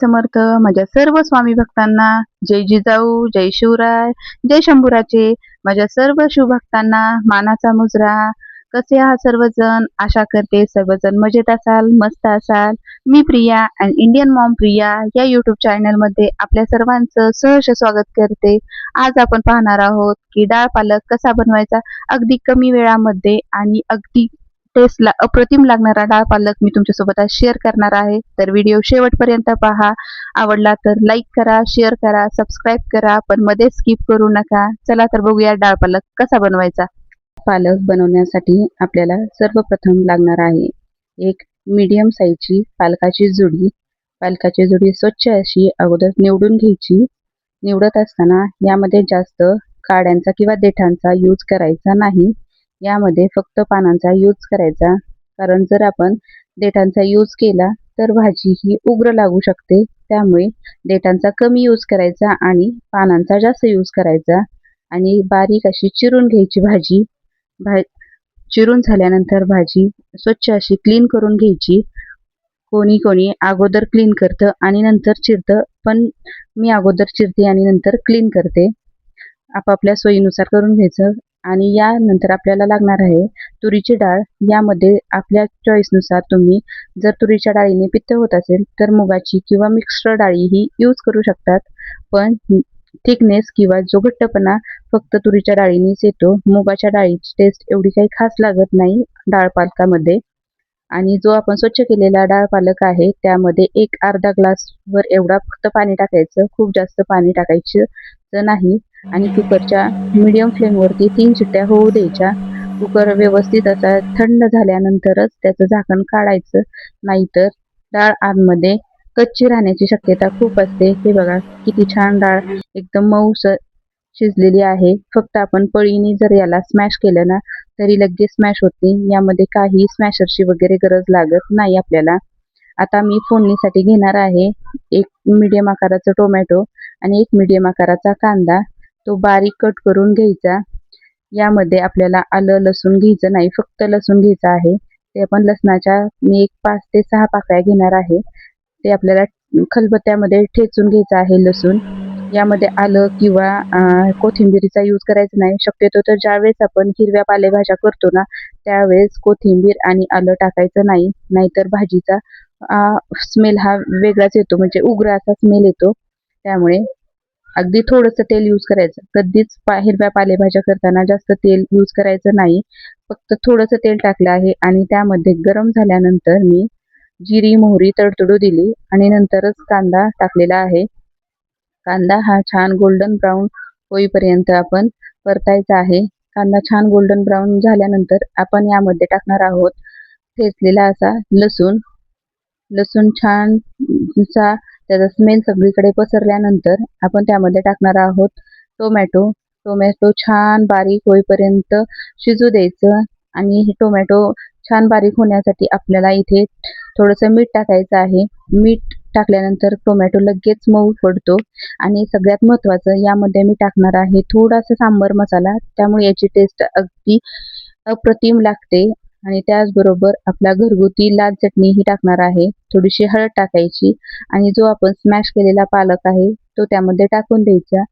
समर्थ. माझ्या सर्व स्वामी भक्तांना जय जिजाऊ, जय शिवराय, जय शंभूराजे. माझ्या सर्व शिवभक्तांना मानाचा मुजरा. कसे आहात सर्वजण? आशा करते सर्वजण मजेत असाल, मस्त असाल. मी Priya and Indian mom Priya या यूट्यूब चॅनल मध्ये आपल्या सर्वांचं सहर्ष स्वागत करते. आज आपण पाहणार आहोत की डाळ पालक कसा बनवायचा अगदी कमी वेळामध्ये आणि अगदी टेस्टला अप्रतिम लागणारा डाळ पालक मी तुमच्यासोबत आज शेअर करणार आहे. तर व्हिडिओ शेवटपर्यंत पहा. आवडला तर लाईक करा, शेअर करा, सबस्क्राईब करा, पण मध्ये स्किप करू नका. चला तर बघूया डाळ पालक कसा बनवायचा. पालक बनवण्यासाठी आपल्याला सर्वप्रथम लागणार आहे एक मीडियम साईजची पालकाची जुडी. पालकाची जुडी स्वच्छ अशी अगोदर निवडून घ्यायची. निवडत असताना यामध्ये जास्त काड्यांचा किंवा देठांचा यूज करायचा नाही. यामध्ये फक्त पानांचा यूज करायचा, कारण जर आपण देठांचा यूज केला तर भाजी ही उग्र लागू शकते. त्यामुळे देठांचा कमी यूज करायचा आणि पानांचा जास्त यूज करायचा. आणि बारीक अशी चिरून घ्यायची भाजी. चिरून झाल्यानंतर भाजी स्वच्छ अशी क्लीन करून घ्यायची. कोणी कोणी अगोदर क्लीन करतं आणि नंतर चिरतं, पण मी अगोदर चिरते आणि नंतर क्लीन करते. आपापल्या सोयीनुसार करून घ्यायचं. आणि यानंतर आपल्याला लागणार आहे तुरीची डाळ. यामध्ये आपल्या चॉईसनुसार तुम्ही जर तुरीच्या डाळीने पित्त होत असेल तर मुगाची किंवा मिक्स्ड डाळीही यूज करू शकतात, पण थिकनेस किंवा जो घट्टपणा फक्त तुरीच्या डाळीनेच येतो. मुगाच्या डाळीची टेस्ट एवढी काही खास लागत नाही डाळ पालकामध्ये. आणि जो आपण स्वच्छ केलेला डाळ पालक आहे त्यामध्ये एक अर्धा ग्लासवर एवढा फक्त पाणी टाकायचं. खूप जास्त पाणी टाकायचं नाही. आणि कुकरच्या मीडियम फ्लेमवरती 3 शिट्ट्या होऊ द्यायच्या. कुकर व्यवस्थित असा थंड झाल्यानंतरच त्याचं झाकण काढायचं, नाहीतर डाळ आतमध्ये कच्ची राहण्याची शक्यता खूप असते. हे बघा किती छान डाळ एकदम मऊसर शिजलेली आहे. फक्त आपण पळीने जर याला स्मॅश केलं ना तरी लगेच स्मॅश होते. यामध्ये काही स्मॅशरची वगैरे गरज लागत नाही आपल्याला. आता मी फोडणीसाठी घेणार आहे एक मीडियम आकाराचा टोमॅटो आणि एक मीडियम आकाराचा कांदा. तो बारीक कट करून घ्यायचा. यामध्ये आपल्याला आलं लसूण घ्यायचं नाही, फक्त लसूण घ्यायचं आहे. ते आपण लसणाच्या मी एक 5 ते 6 पाकळ्या घेणार आहे. ते आपल्याला खलबत्त्यामध्ये ठेचून घ्यायचं आहे लसूण. यामध्ये आलं किंवा कोथिंबीरीचा यूज करायचा नाही. शक्यतो तर ज्यावेळेस आपण हिरव्या पालेभाज्या करतो ना त्यावेळेस कोथिंबीर आणि आलं टाकायचं नाही, नाहीतर भाजीचा स्मेल हा वेगळाच येतो, म्हणजे उग्र असा स्मेल येतो. त्यामुळे अगदी थोडंसं तेल यूज करायचं. कधीच हिरव्या पालेभाज्या करताना जास्त तेल यूज करायचं नाही. फक्त थोडंसं तेल टाकलं आहे आणि त्यामध्ये गरम झाल्यानंतर मी जिरी मोहरी तडतडू दिली आणि नंतरच कांदा टाकलेला आहे. कांदा हा छान गोल्डन ब्राऊन होईपर्यंत आपण परतायचा आहे. कांदा छान गोल्डन ब्राऊन झाल्यानंतर आपण यामध्ये टाकणार आहोत ठेचलेला असा लसूण. लसूण छान त्याचा स्मेल सगळीकडे पसरल्यानंतर आपण त्यामध्ये टाकणार आहोत टोमॅटो. टोमॅटो छान बारीक होईपर्यंत शिजू द्यायचं. आणि हे टोमॅटो छान बारीक होण्यासाठी आपल्याला इथे थोडंसं मीठ टाकायचं आहे. मीठ टाकल्यानंतर टोमॅटो लगेच मऊ पडतो. आणि सगळ्यात महत्त्वाचं यामध्ये मी टाकणार आहे थोडासा सांबार मसाला. त्यामुळे याची टेस्ट अगदी अप्रतिम लागते. आणि त्याचबरोबर आपला घरगुती लाल चटणी ही टाकणार आहे. थोडीशी हळद टाकायची आणि जो आपण स्मॅश केलेला पालक आहे तो त्यामध्ये टाकून द्यायचा.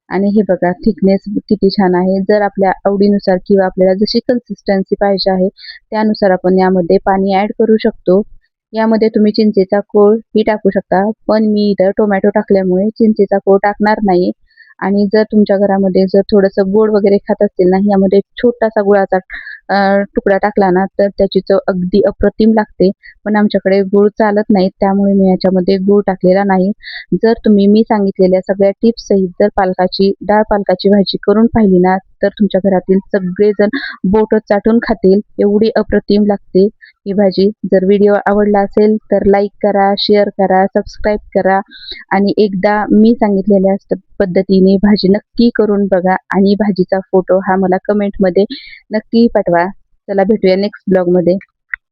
आणि हे बघा थिकनेस किती छान आहे. जर आपल्या आवडीनुसार किंवा आपल्याला जशी कन्सिस्टन्सी पाहिजे आहे त्यानुसार आपण यामध्ये पाणी ॲड करू शकतो. यामध्ये तुम्ही चिंचेचा कोळ ही टाकू शकता, पण मी इथं टोमॅटो टाकल्यामुळे चिंचेचा कोळ टाकणार नाही. आणि जर तुमच्या घरामध्ये जर थोडंसं गोड वगैरे खात असतील ना, यामध्ये छोटासा गुळाचा तुकडा टाकला ना तर त्याची चव अगदी अप्रतिम लागते. पण आमच्याकडे गूळ चालत नाही त्यामुळे मी याच्यामध्ये गूळ टाकलेला नाही. जर तुम्ही मी सांगितलेल्या सगळ्या टिप्स सहित जर डाळ पालकाची भाजी करून पाहिली ना तर तुमच्या घरातील सगळेजण बोटं चाटून खातील, एवढी अप्रतिम लागते ही भाजी. जर व्हिडिओ आवडला असेल तर लाईक करा, शेअर करा, सबस्क्राईब करा आणि एकदा मी सांगितलेल्या पद्धतीने भाजी नक्की करून बघा आणि भाजीचा फोटो हा मला कमेंटमध्ये नक्की पाठवा. चला भेटूया नेक्स्ट ब्लॉगमध्ये.